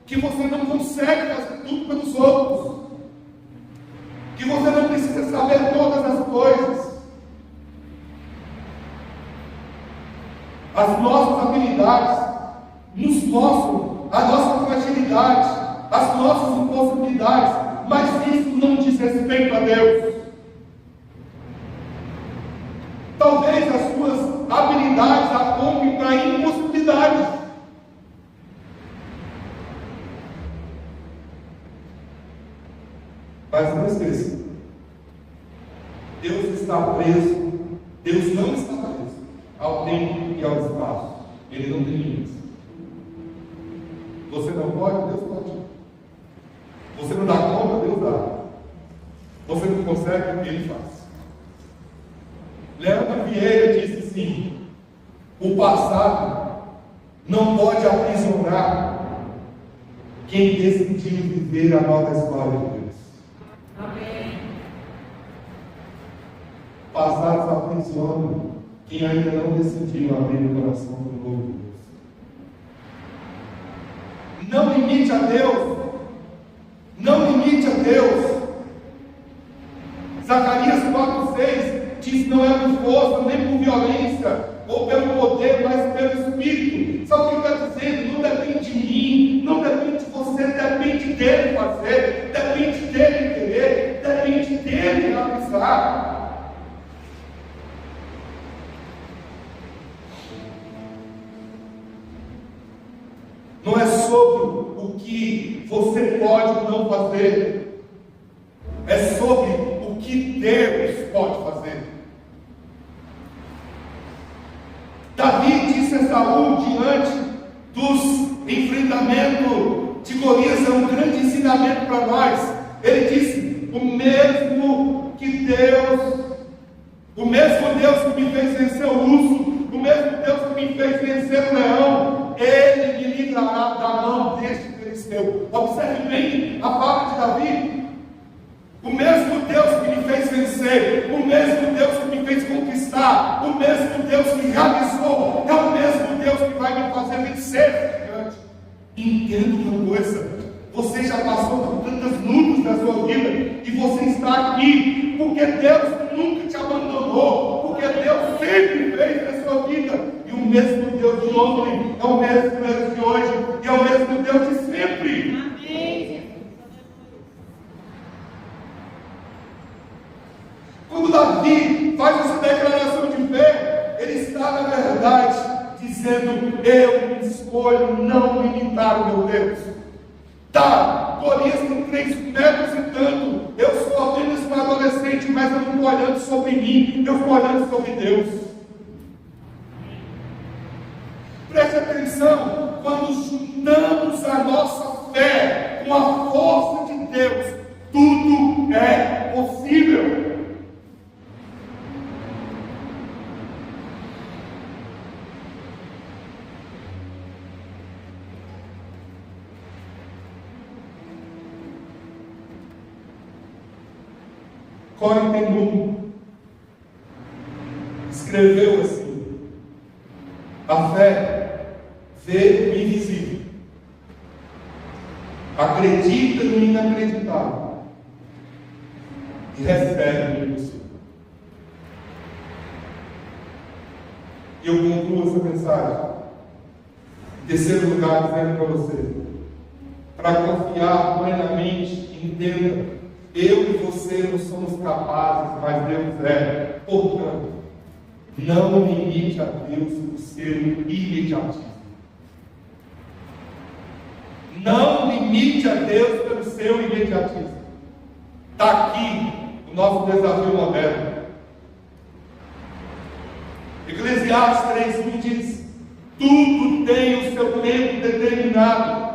Que você não consegue fazer tudo pelos outros. Que você não precisa saber todas as coisas. As nossas habilidades nos mostram a nossa fragilidade, as nossas impossibilidades, mas isso não diz respeito a Deus. Talvez as suas habilidades apontem para impossibilidades. Mas não esqueça, Deus está preso, Deus não está preso ao tempo e ao espaço. Ele não tem limites. Você não pode, Deus pode. Você não dá conta, Deus dá. Você não consegue, Ele faz. Leandro Vieira disse assim: o passado não pode aprisionar quem decidiu viver a nova história de Deus. Amém. Passados aprisionam quem ainda não decidiu abrir o coração para o novo Deus. Não limite a Deus. Não limite a Deus. Zacarias 4,6 diz: não é por força, nem por violência, ou pelo poder, mas pelo Espírito. Sabe o que está dizendo? Não depende de mim, não depende de você, depende dele fazer, depende dele querer, depende dele realizar. Não é sobre o que você pode ou não fazer, é sobre o que Deus pode fazer. Davi disse a Saul diante dos enfrentamentos de Golias, é um grande ensinamento para nós. Ele disse: o mesmo que Deus O mesmo Deus que me fez vencer o urso, o mesmo Deus que me fez vencer o leão, Ele me livrará da mão deste filisteu. Observe bem a fala de Davi. O mesmo Deus que me fez vencer, o mesmo Deus que me fez conquistar, o mesmo Deus que realizou, é o mesmo Deus que vai me fazer vencer. Entenda uma coisa: você já passou por tantas lutas na sua vida e você está aqui porque Deus nunca te abandonou, porque Deus sempre fez na sua vida. E o mesmo Deus de ontem é o mesmo Deus de hoje e é o mesmo Deus de sempre. Amém. Quando Davi faz essa declaração de fé, ele está, na verdade, dizendo: eu me escolho não limitar o meu Deus. Tá, Golias tem 3 metros e tanto, eu sou apenas um adolescente, mas eu não estou olhando sobre mim, eu estou olhando sobre Deus. Preste atenção, quando juntamos a nossa fé com a força de Deus, tudo é possível. Corrie ten Boom escreveu assim: a fé vê o invisível, acredita no inacreditável e recebe o impossível. E eu concluo essa mensagem em terceiro lugar, dizendo para você: para confiar plenamente, entenda, eu e você não somos capazes, mas Deus é. Portanto, não limite a Deus o seu imediatismo. Não limite a Deus pelo seu imediatismo. Está aqui o nosso desafio moderno. Eclesiastes 3:1 diz: tudo tem o seu tempo determinado.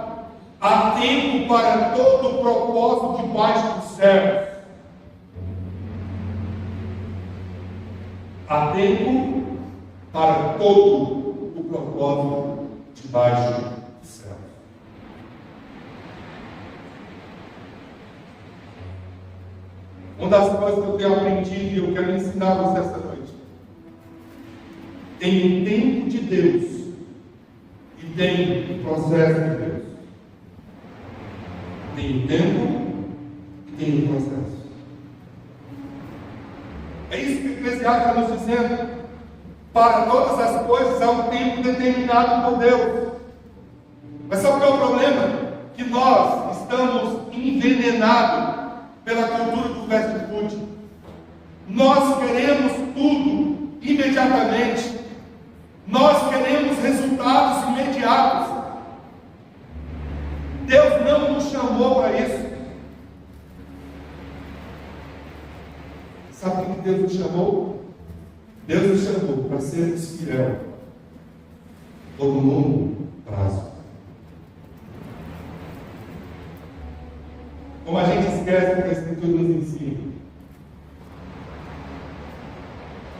Há tempo para todo o propósito debaixo dos céus. Há tempo para todo o propósito debaixo dos céus. Uma das coisas que eu tenho aprendido e eu quero ensinar você essa noite: tem o tempo de Deus e tem o processo de Deus. Tem o tempo e tem o processo. É isso que o Eclesiastes está nos dizendo. Para todas as coisas há um tempo determinado por Deus. Mas sabe qual é o problema? Que nós estamos envenenados pela cultura do fast food. Nós queremos tudo imediatamente. Nós queremos resultados imediatos. Deus não nos chamou para isso. Sabe o que Deus nos chamou? Deus nos chamou para sermos fiel por um longo prazo. Como a gente esquece que a Escritura nos ensina,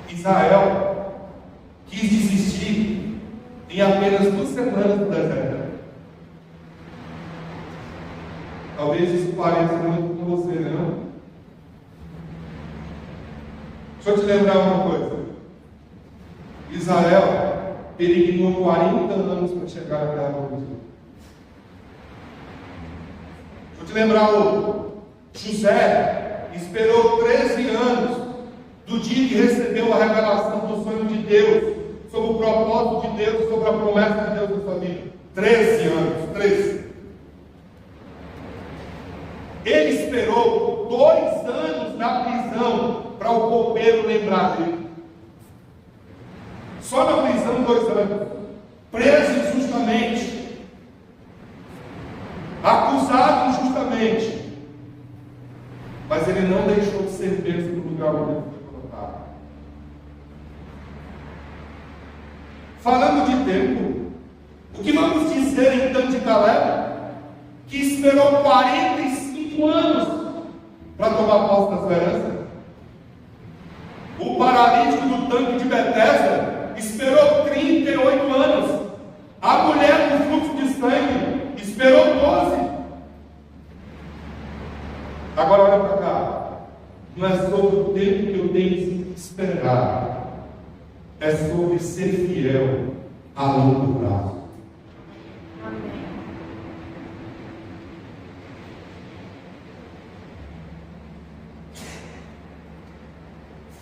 Israel quis desistir em apenas 2 semanas do deserto. Talvez isso pareça muito com você, não? Deixa eu te lembrar uma coisa. Israel peregrinou 40 anos para chegar à terra prometida. Deixa eu te lembrar outro. José esperou 13 anos do dia que recebeu a revelação do sonho de Deus, sobre o propósito de Deus, sobre a promessa de Deus na sua vida. 13 anos, 13. Ele esperou 2 anos na prisão para o copeiro lembrar dele. Só na prisão 2 anos. Preso injustamente. Acusado injustamente. Mas ele não deixou de ser preso no lugar onde ele foi colocado. Falando de tempo, o que vamos dizer então de Caleb? Que esperou 45 anos para tomar posse da sua herança. O O paralítico do tanque de Betesda esperou 38 anos. A mulher do fluxo de sangue esperou 12. Agora olha para cá. Não é sobre o tempo que eu tenho que esperar. É sobre ser fiel a longo prazo. Amém.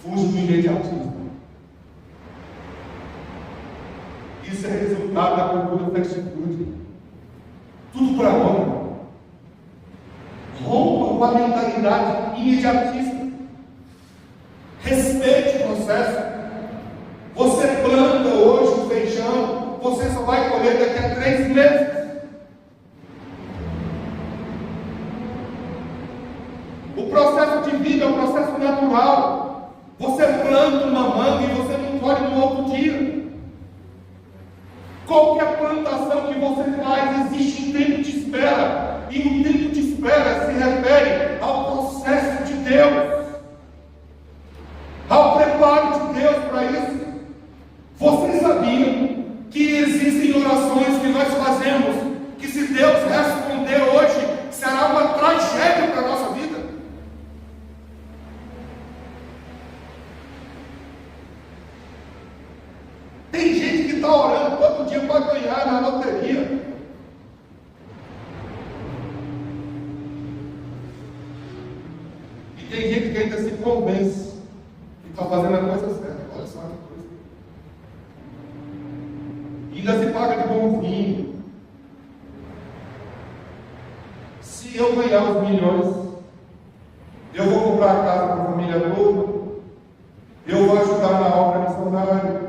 Fuja do imediatismo. Isso é resultado da cultura fast food. Tudo para ontem. Rompa com a mentalidade imediatista. Respeite o processo. Você planta hoje o feijão, você só vai colher daqui a 3 meses. O processo de vida é um processo natural. Você planta uma manga e você não colhe no outro dia. Qualquer plantação que você faz, existe um tempo de espera. E o tempo de espera se refere ao processo de Deus, ao preparo de Deus para isso. Vocês sabiam que existem orações que nós fazemos, que se Deus responder hoje, será uma tragédia para a nossa vida? Tem gente que está orando todo dia para ganhar na loteria. E tem gente que ainda se convence que está fazendo a coisa certa. Olha só que coisa. E ainda se paga de bonzinho. Se eu ganhar os milhões, eu vou comprar a casa para a família toda, eu vou ajudar na obra missionária,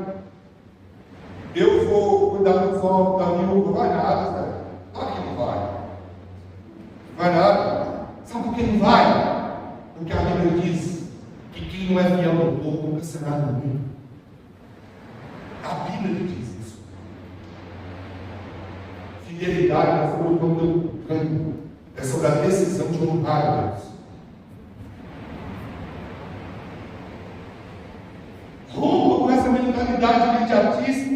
eu vou cuidar dos órfãos da viúva. Vai nada, sabe? Claro que não vai. Vai nada. Sabe por que não vai? Porque a Bíblia diz que quem não é fiel ao pouco nunca será no mundo. A Bíblia diz isso. Fidelidade não é sobre o quanto eu ganho, é sobre a decisão de honrar a Deus. Rompa com essa mentalidade imediatista.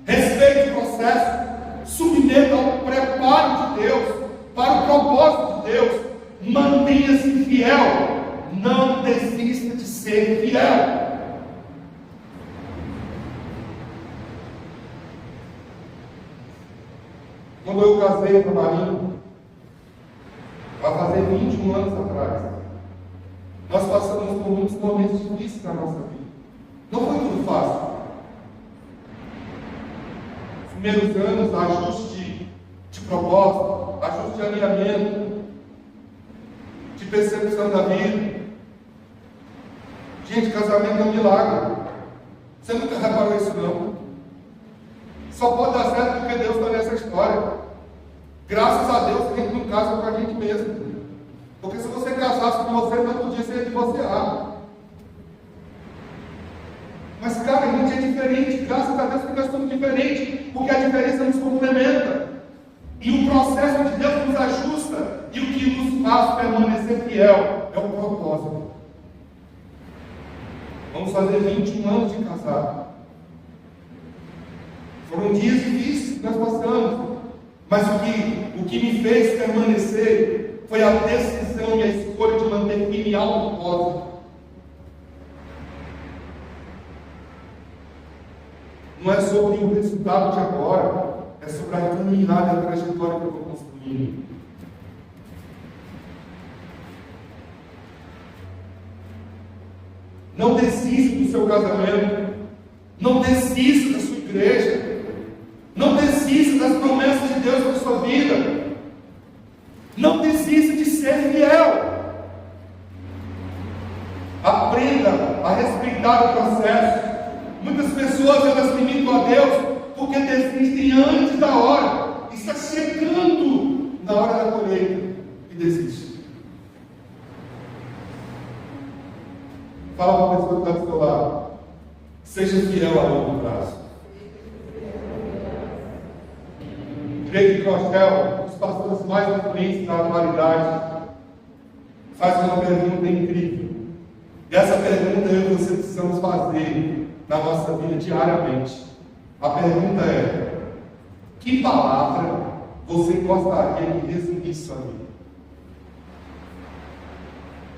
Respeite o processo, submeta ao preparo de Deus, para o propósito de Deus, mantenha-se fiel, não desista de ser fiel. Quando eu casei com a Marinha, vai fazer 21 anos atrás, nós passamos por muitos momentos difíceis na nossa vida. Não foi tudo fácil. Primeiros anos, ajuste de propósito, ajuste de alinhamento, de percepção da vida. Gente, casamento é um milagre. Você nunca reparou isso, não? Só pode dar certo porque Deus está nessa história. Graças a Deus que a gente não casa com a gente mesmo. Porque se você casasse com você, no outro dia você ia divorciar. Mas, cara, a gente é diferente, graças a Deus que nós somos diferentes, porque a diferença nos complementa. E o processo de Deus nos ajusta, e o que nos faz permanecer fiel é o propósito. Vamos fazer 21 anos de casado. Foram dias difíceis que nós passamos, mas o que me fez permanecer foi a decisão e a escolha de manter firme ao propósito. Não é sobre o resultado de agora, é sobre a caminhada, a trajetória que eu vou construindo. Não desista do seu casamento, não desista da sua igreja, não desista das promessas de Deus na sua vida, não desista de ser fiel. Aprenda a respeitar o processo. Muitas pessoas elas limitam a Deus porque desistem antes da hora. Está chegando na hora da colheita e desiste. Fala para a pessoa que está do seu lado. Seja fiel a longo prazo. Craig Groeschel, um dos pastores mais influentes da atualidade, faz uma pergunta incrível. E E essa pergunta eu e você precisamos fazer na nossa vida diariamente. A pergunta é: que palavra você gostaria de resumir sua vida?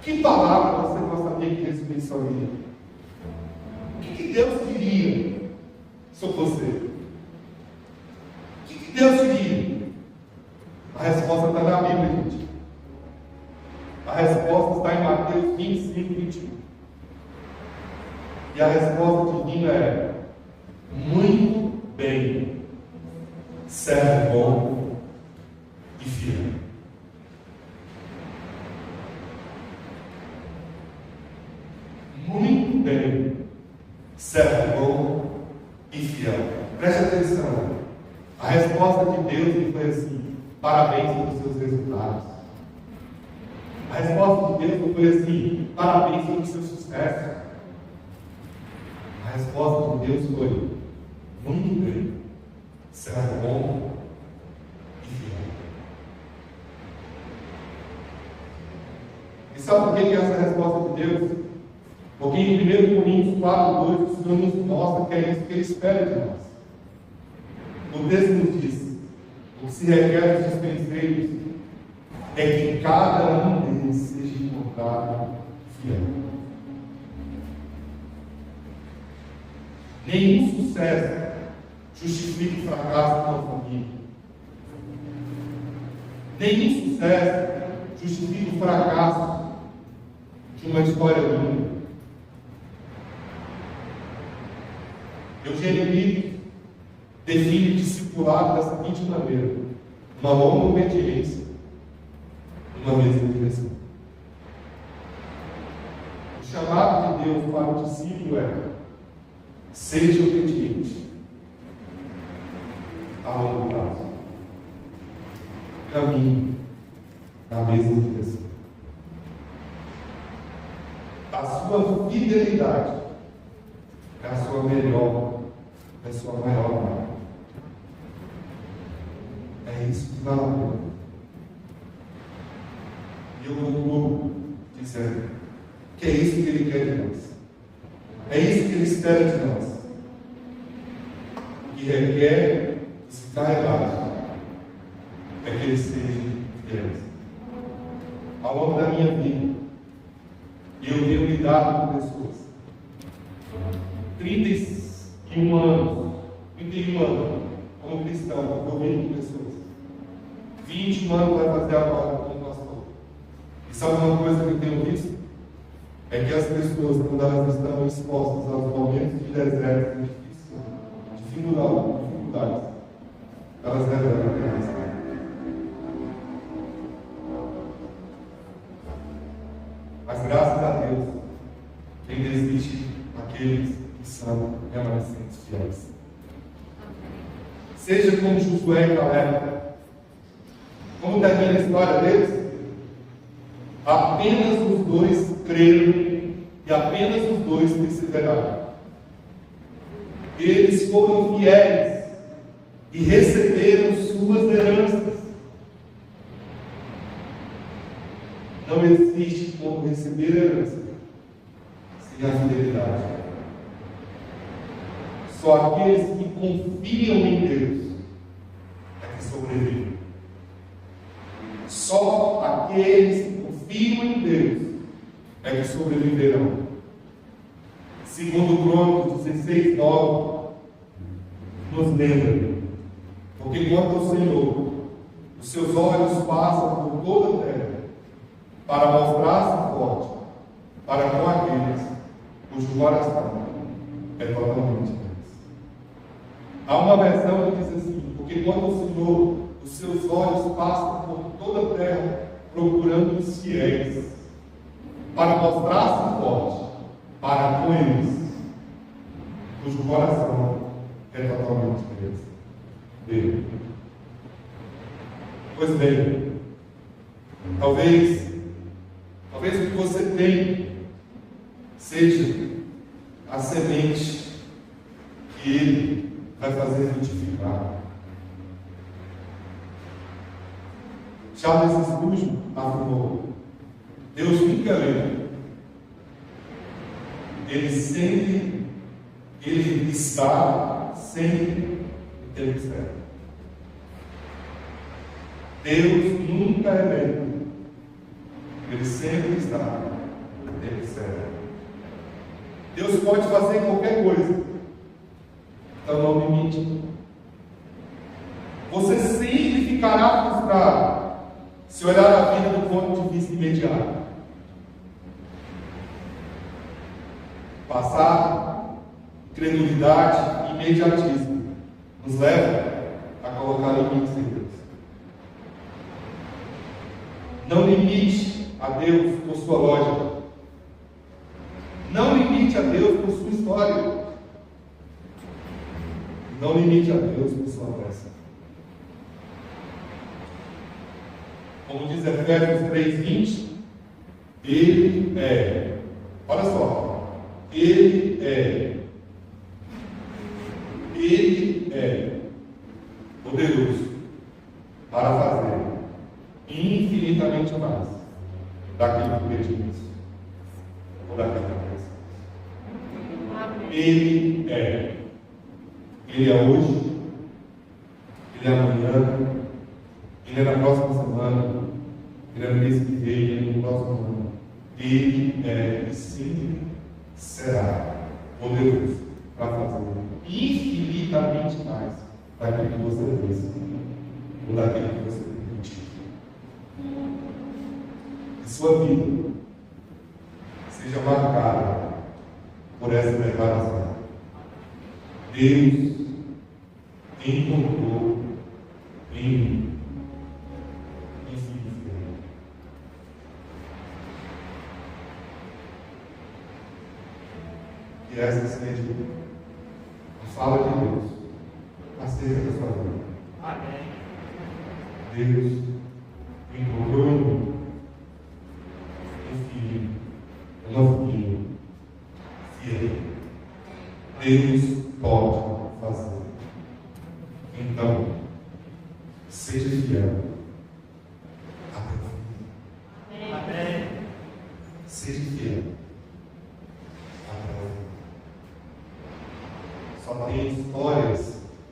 Que palavra você gostaria de resumir sua vida? O que Deus diria sobre você? O que Deus diria? A resposta está na Bíblia, gente. A resposta está em Mateus 25, 21. E a resposta divina é: muito bem, servo bom e fiel. Muito bem, servo bom e fiel. Preste atenção. A resposta de Deus foi assim: parabéns pelos seus resultados. A resposta de Deus não foi assim: parabéns pelo seu sucesso. A resposta de Deus foi: muito bem, servo bom e fiel. E sabe por que essa resposta de Deus? Porque em 1 Coríntios 4:2 o Senhor nos mostra que é isso que Ele espera de nós. O texto nos diz: o que se requer dos dispenseiros é que cada um deles seja encontrado fiel. Nenhum sucesso justifica o fracasso de uma família. Nenhum sucesso justifica o fracasso de uma história linda. Eugênio Lito define discipulado da seguinte maneira: uma longa obediência, uma mesma direção. O chamado de Deus para o discípulo é: seja obediente a longo prazo. Caminhe na mesma direção. A sua fidelidade é a sua melhor, é a sua maior marca. É isso que vale a pena. E eu concluo dizendo que é isso que Ele quer de nós. É isso que Ele espera de nós. O que requer se carregar é que Ele seja fiel. Ao longo da minha vida, eu tenho lidado com pessoas. 31 anos como cristão, envolvido com pessoas. 21 anos vai fazer agora como pastor. E sabe uma coisa que eu tenho visto? É que as pessoas, quando elas estão expostas aos momentos de deserto, de dificuldades, elas revelam a Cristo. Mas graças a Deus, ainda existe aqueles que são remanescentes fiéis. Seja como Josué e Caleb. Como termina a história deles? Apenas os dois creram e apenas os dois perseveraram. Eles foram fiéis e receberam suas heranças. Não existe como receber herança sem a fidelidade. Só aqueles que confiam em Deus é que sobrevivem. Só aqueles que confiam em Deus é que sobreviverão. Segundo Crônicas 16:9 nos lembra: porque quanto ao Senhor, os seus olhos passam por toda a terra para mostrar-se forte para com aqueles cujo coração é totalmente Deus. Há uma versão que diz assim: porque quanto ao Senhor, os seus olhos passam por toda a terra procurando os fiéis para mostrar-se forte para com eles cujo coração é totalmente Deus. Pois bem, talvez o que você tem seja a semente que Ele vai fazer frutificar. Charles Spurgeon afirmou: Deus nunca lê Ele está sempre no tempo certo. Deus nunca é lento. Ele sempre está no tempo certo. Deus pode fazer qualquer coisa. Então não limite. Você sempre ficará frustrado se olhar a vida do ponto de vista imediato. Passado, credulidade e imediatismo nos leva a colocar limites em Deus. Não limite a Deus por sua lógica. Não limite a Deus por sua história. Não limite a Deus por sua pressa. Como diz Efésios 3:20, Ele é. Olha só. Ele é poderoso para fazer infinitamente mais daquilo que pedimos ou daquilo que pensamos. Ele é hoje, Ele é amanhã, Ele é na próxima semana, Ele é no mês que vem, Ele é no próximo ano. Ele é e sempre será poderoso para fazer infinitamente mais daquilo que você pensa ou daquilo que você permite. Que sua vida seja marcada por essa declaração. Deus encontrou em mim. E essa seja a fala de Deus acerca da sua vida. Amém. Deus encontrou em mim um filho, uma filha fiel. Deus pode fazer. Então, seja fiel até o fim. Amém. Seja fiel até o fim. Só tem histórias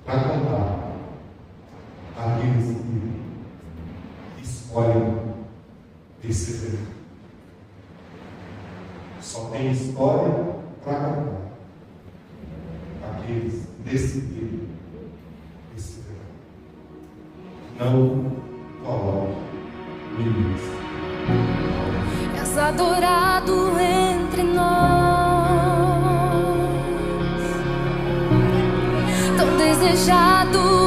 para contar aqueles que escolhem perseverar. Só tem história para contar aqueles que decidiram perseverar. Não coloque limites. És adorado entre nós, tão desejado